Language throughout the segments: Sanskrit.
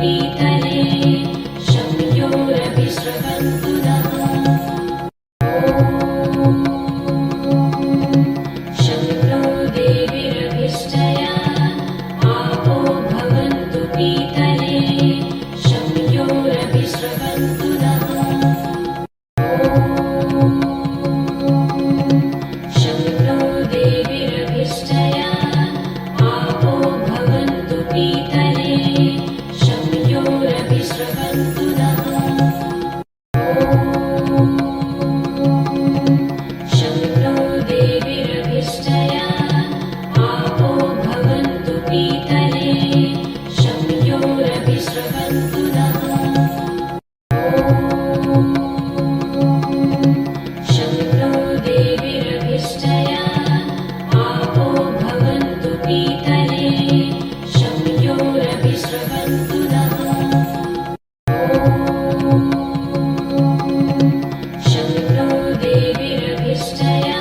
पीतले शम्योरभिस्रवन्तु नः। शं नो देवीरभिष्टया आपो भवन्तु पीतले शम्योरभिस्रवन्तु नः। शं नो देवीरभिष्टया आपो भवन्तु पीतले शम्योरभिस्रवन्तु नः। शं नो देवीरभिष्टया आपो भवन्तु पीतले शम्योरभिस्रवन्तु नः। शं नो देवीरभिष्टया आपो भवन्तु पीतले शम्योरभिस्रवन्तु नः। शं नो देवीरभिष्टया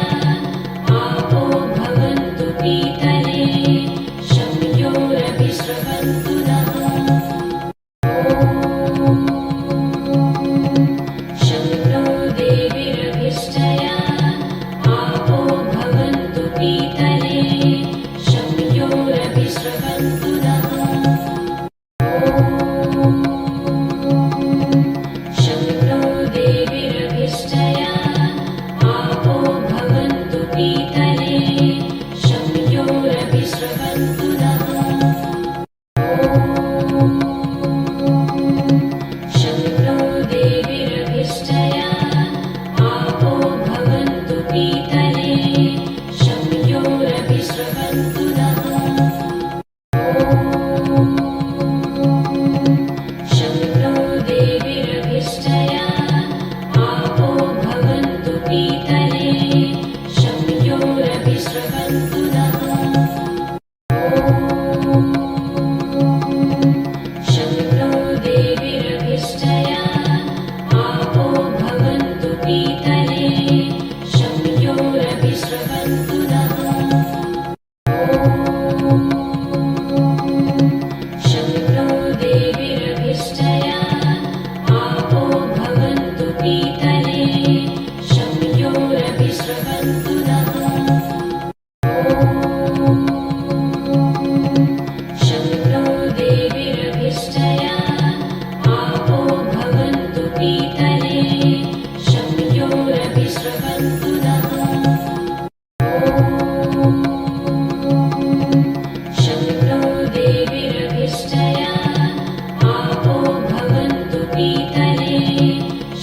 आपो भवन्तु पीतले शम्योरभिस्रवन्तु नः। शं नो देवीरभिष्टया आपो भवन्तु पीतले शम्योरभिस्रवन्तु नः। शं नो देवीरभिष्टया आपो भवन्तु पीतले शम्योरभिस्रवन्तु नः। शं नो देवीरभिष्टया आपो भवन्तु पीतले शम्योरभिस्रवन्तु नः। शं नो देवीरभिष्टया आपो भवन्तु पीतले शम्योरभिस्रवन्तु नः। शं नो देवीरभिष्टया आपो भवन्तु पीतले शम्योरभिस्रवन्तु नः। शं नो देवीरभिष्टया आपो भवन्तु पीतले शम्योरभिस्रवन्तु नः। शं नो देवीरभिष्टया आपो भवन्तु पीतले शम्योरभिस्रवन्तु नः। शं नो देवीरभिष्टया आपो भवन्तु पीतले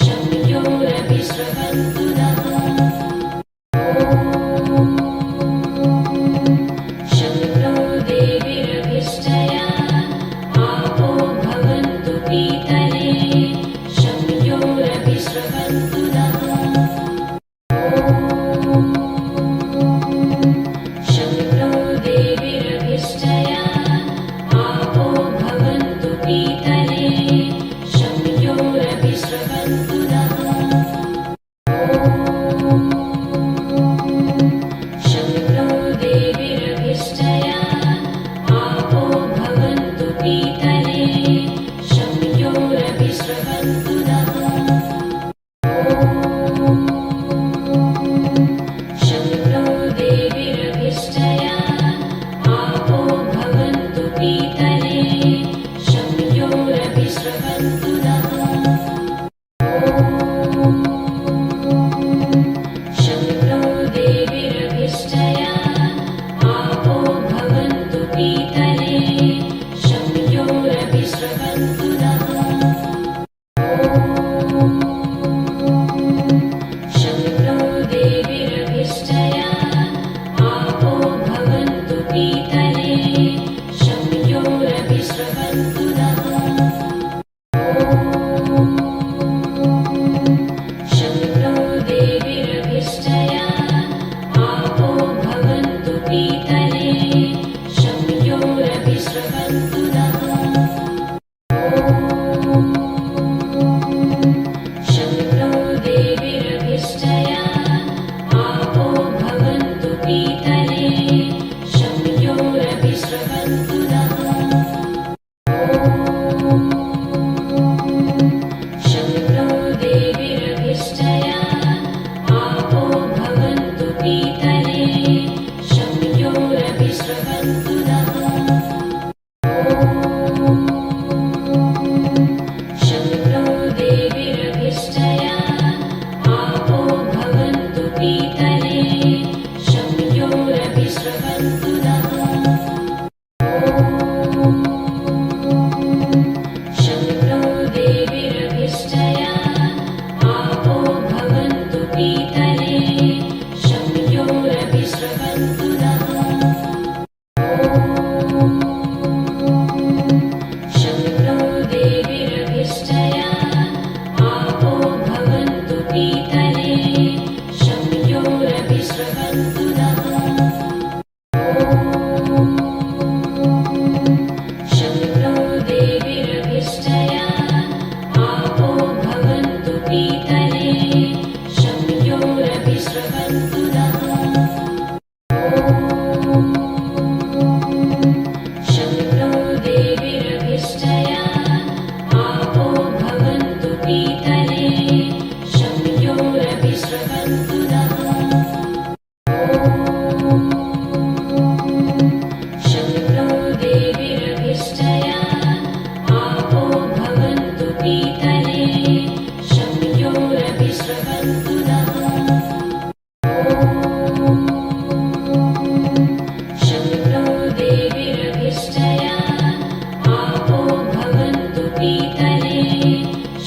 शम्योरभिस्रवन्तु नः। शं नो देवीरभिष्टया आपो भवन्तु पीतले शम्योरभिस्रवन्तु नः। शं नो देवीरभिष्टया आपो भवन्तु पीतले शम्योरभिस्रवन्तु नः। शं नो देवीरभिष्टया आपो भवन्तु पीतले शम्योरभिस्रवन्तु नः। शं नो देवीरभिष्टया आपो भवन्तु पीतले शम्योरभिस्रवन्तु नः। शं नो देवीरभिष्टया आपो भवन्तु पीतले शम्योरभिस्रवन्तु नः। शं नो देवीरभिष्टया आपो भवन्तु पीतले शम्योरभिस्रवन्तु नः।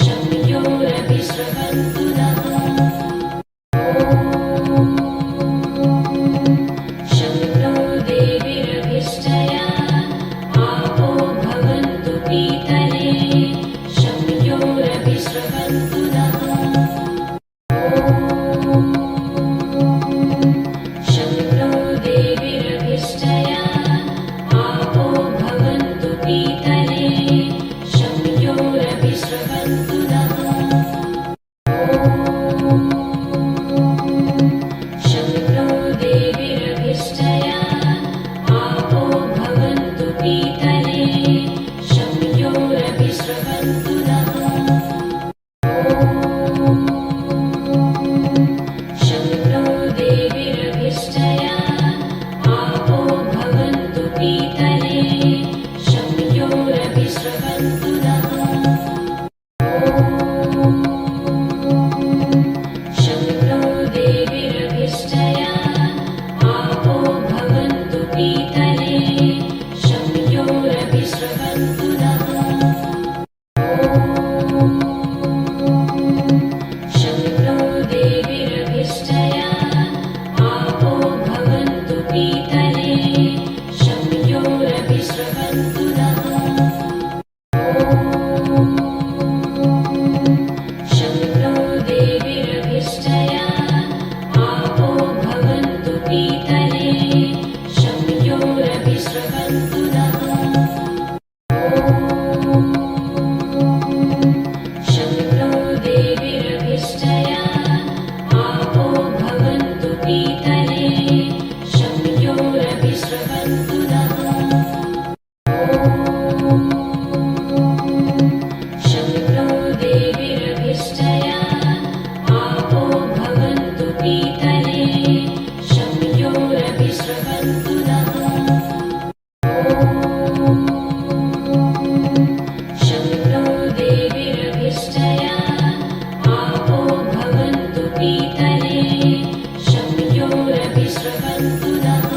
शम्योरभिस्रवन्तु नः शं नो देवीरभिष्टया आपो भवन्तु पीतये शम्योरभिस्रवन्तु नः शं नो देवीरभिष्टया आपो भवन्तु पीतये शम्योरभिस्रवन्तु नः शं नो देवीरभिष्टया आपो भवन्तु पीतये शम्योरभिस्रवन्तु नः शं नो देवीरभिष्टया आपो भवन्तु पीतये शम्योरभिस्रवन्तु नः शं नो देवीरभिष्टया आपो भवन्तु पीतये शम्योरभिस्रवन्तु नः शं नो देवीरभिष्टया आपो भवन्तु पीतये शम्योरभिस्रवन्तु नः शं नो देवीरभिष्टया आपो भवन्तु पीतये शम्योरभिस्रवन्तु नः शं नो देवीरभिष्टया आपो भवन्तु पीतये शम्योरभिस्रवन्तु नः शं नो देवीरभिष्टया आपो भवन्तु पीतये शम्योरभिस्रवन्तु नः शं नो देवीरभिष्टया आपो भवन्तु पीतये शम्योरभिस्रवन्तु नः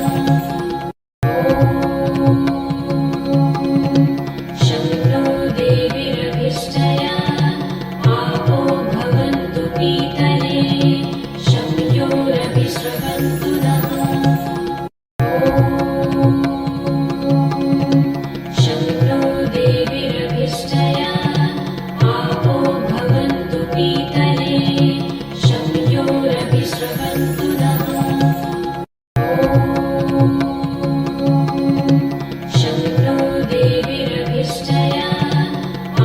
शं नो देवीरभिष्टया आपो भवन्तु पीतये शम्योरभिस्रवन्तु नः शं नो देवीरभिष्टया आपो भवन्तु पीतये शम्योरभिस्रवन्तु नः शं नो देवीरभिष्टया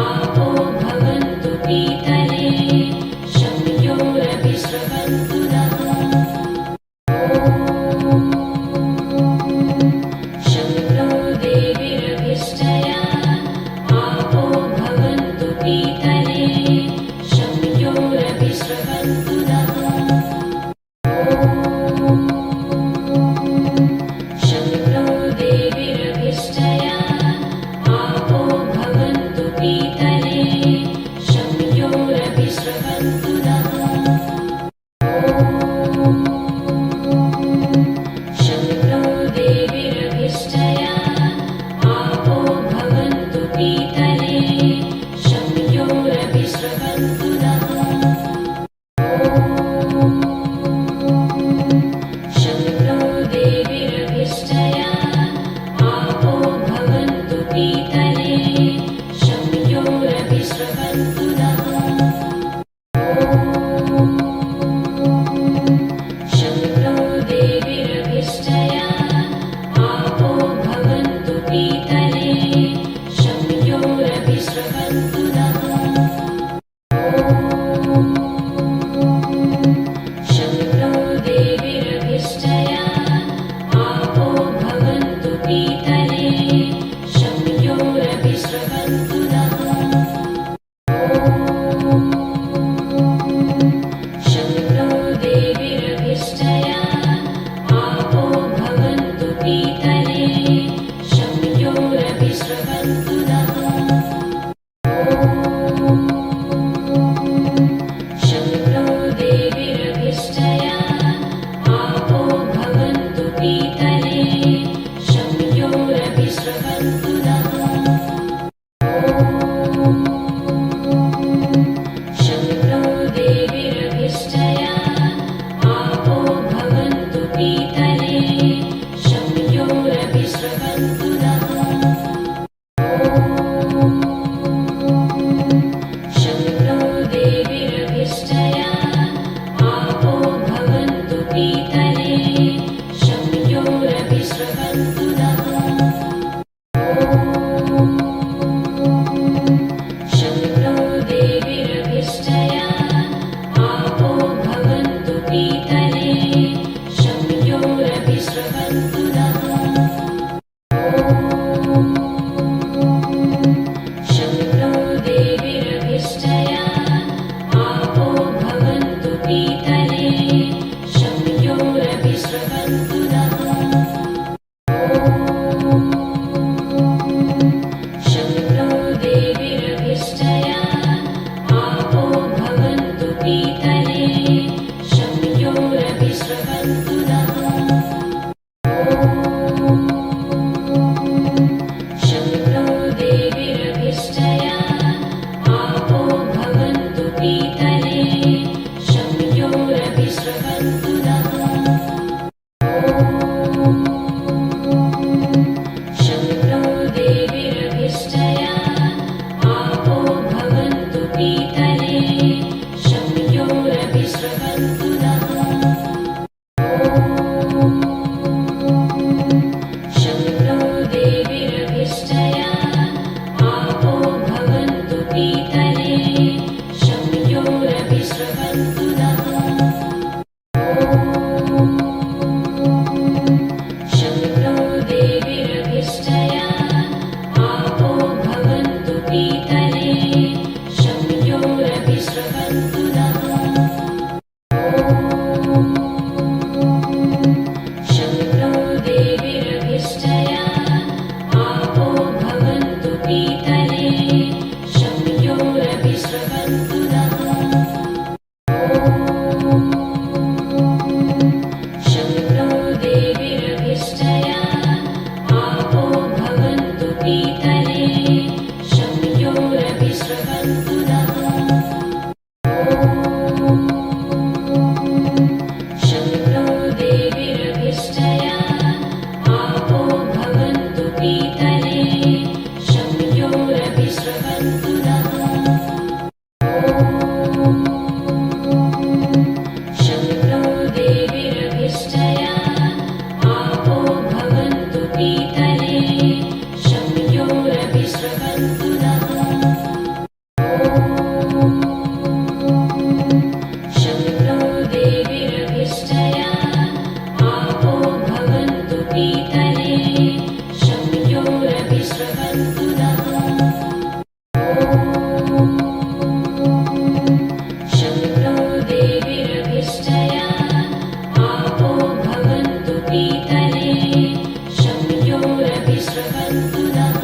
आपो भवन्तु पीतये शम्योरभिस्रवन्तु नः शं नो देवीरभिष्टया आपो भवन्तु पीतये शम्योरभिस्रवन्तु नः शं नो देवीरभिष्टया आपो भवन्तु पीतये शम्योरभिस्रवन्तु नः शं नो देवीरभिष्टया आपो भवन्तु पीतये शम्योरभिस्रवन्तु नः शं नो देवीरभिष्टया आपो भवन्तु पीतये शम्योरभिस्रवन्तु नः शं नो देवीरभिष्टया आपो भवन्तु पीतये शम्योरभिस्रवन्तु नः शं नो देवीरभिष्टया आपो भवन्तु पीतये शम्योरभिस्रवन्तु नः शं नो देवीरभिष्टया आपो भवन्तु पीतये शम्योरभिस्रवन्तु नः शम्भोरभिस्रवन्तु नः शम्भो देवीरभिष्टया आपो भवन्तु पीतले शम्योरभिस्रवन्तु नः शम्भो देवीरभिष्टया आपो भवन्तु पीतले शम्योरभिस्रवन्तु नः शम्भो देवीरभिष्टया आपो भवन्तु पीतले शम्योरभिस्रवन्तु नः शम्भो देवीरभिष्टया आपो भवन्तु पीतले शम्योरभिस्रवन्तु नः शम्भो देवीरभिष्टया आपो भवन्तु पीतले शम्योरभिस्रवन्तु नः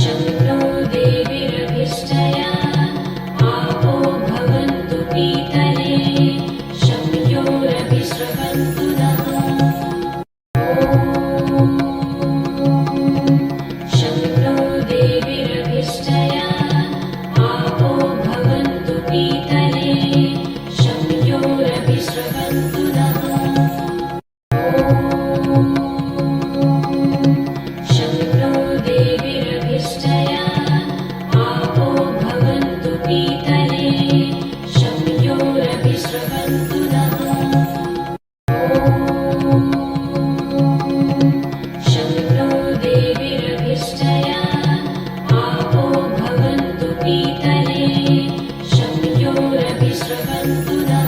शम्भो देवीरभिष्टया आपो भवन्तु पीतले शम्योरभिस्रवन्तु नः शम्भो देवीरभिष्टया आपो भवन्तु पीतले शम्योरभिस्रवन्तु नः शम्भो देवीरभिष्टया आपो भवन्तु पीतले शम्योरभिस्रवन्तु नः शम्भो देवीरभिष्टया आपो भवन्तु पीतले शम्योरभिस्रवन्तु नः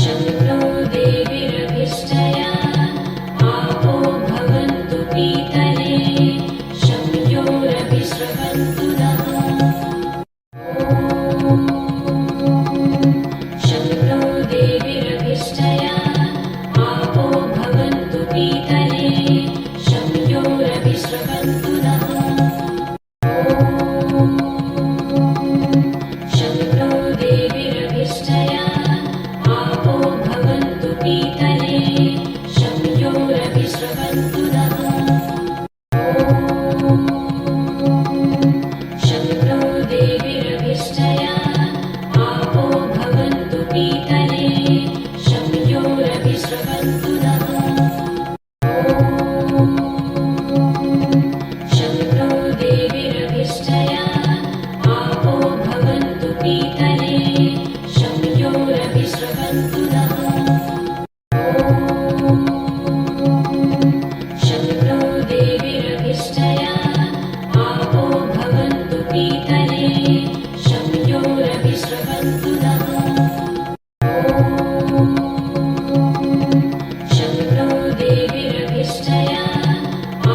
शम्भो देवीरभिष्टया आपो भवन्तु पीतले शम्योरभिस्रवन्तु नः शम्भो देवीरभिष्टया आपो भवन्तु पीतले शम्योरभिस्रवन्तु नः शम्भो देवीरभिष्टया आपो भवन्तु पीतले शम्योरभिस्रवन्तु नः शम्भो देवीरभिष्टया आपो भवन्तु पीतले शम्योरभिस्रवन्तु नः शम्भो देवीरभिष्टया आपो भवन्तु पीतले शम्योरभिस्रवन्तु नः शम्भो देवीरभिष्टया आपो भवन्तु पीतले शम्योरभिस्रवन्तु नः शम्भो देवीरभिष्टया आपो भवन्तु पीतले शम्योरभिस्रवन्तु नः शम्भो देवीरभिष्टया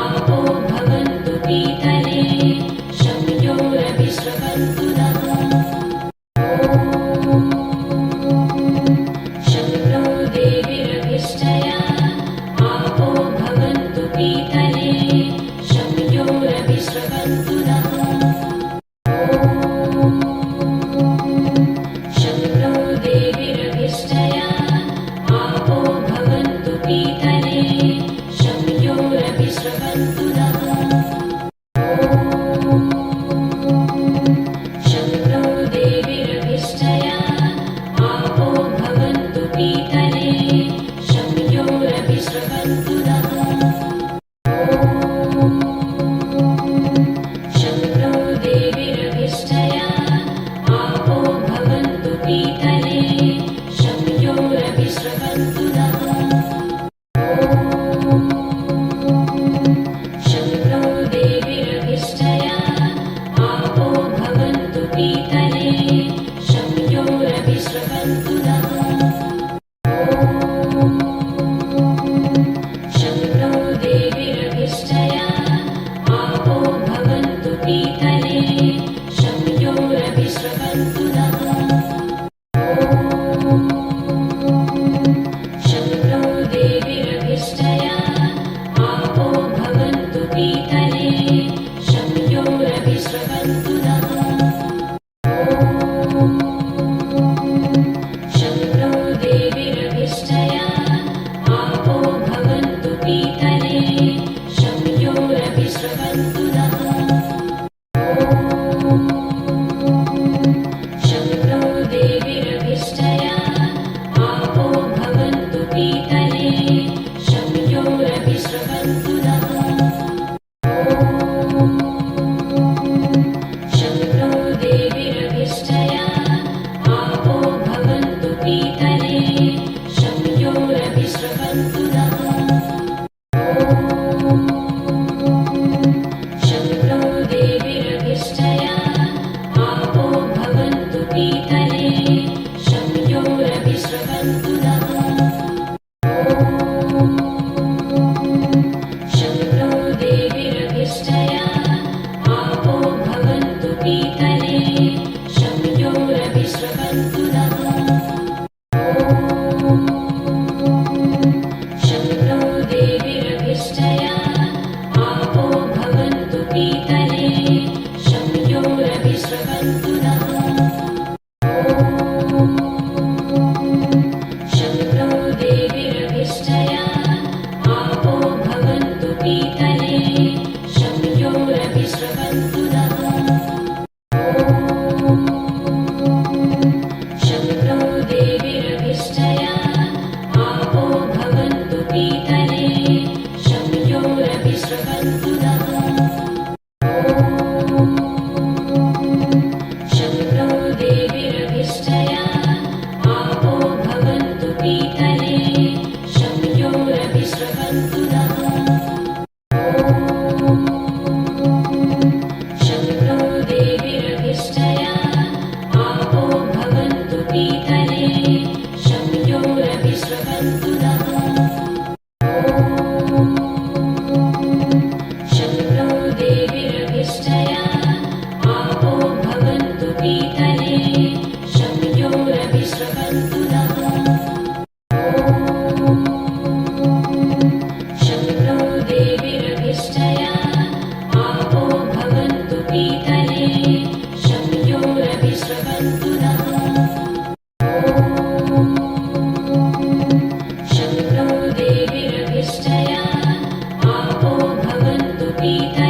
आपो भवन्तु पीतले शम्योरभिस्रवन्तु नः शम्भो देवीरभिष्टया आपो भवन्तु पीतले शम्योरभिस्रवन्तु नः शम्भो देवीरभिष्टया आपो भवन्तु पीतले शम्योरभिस्रवन्तु नः शम्भो देवीरभिष्टया आपो भवन्तु पीतले शम्योरभिस्रवन्तु नः शम्भो देवीरभिष्टया आपो भवन्तु पीतले शम्योरभिस्रवन्तु नः विश्रवन्तु नः शक्रो देवीरभिष्टया आपो भवन्तु पीतले शम्योरभिश्रवन्तु नः शक्रो देवीरभिष्टया आपो भवन्तु पीतले शम्योरभिश्रवन्तु नः शक्रो देवीरभिष्टया आपो भवन्तु पीतले शम्योरभिश्रवन्तु नः शक्रो देवीरभिष्टया आपो भवन्तु पीतले शम्योरभिश्रवन्तु नः शक्रो देवीरभिष्टया आपो भवन्तु पीतले शम्योरभिश्रवन्तु नः शक्रो देवीरभिष्टया आपो भवन्तु पीतले शम्योरभिश्रवन्तु नः शक्रो देवीरभिष्टया आपो भवन्तु पीतले शम्योरभिश्रवन्तु नः शक्रो देवीरभिष्टया आपो भवन्तु पीतले शम्योरभिश्रवन्तु नः शक्रो देवीरभिष्टया आपो भवन्तु पीतले शम्योरभिश्रवन्तु नः शक्रो देवीरभिष्टया आपो भवन्तु पीतले शम्योरभिश्रवन्तु नः शक्रो देवीरभिष्टया आपो भवन्तु पीतले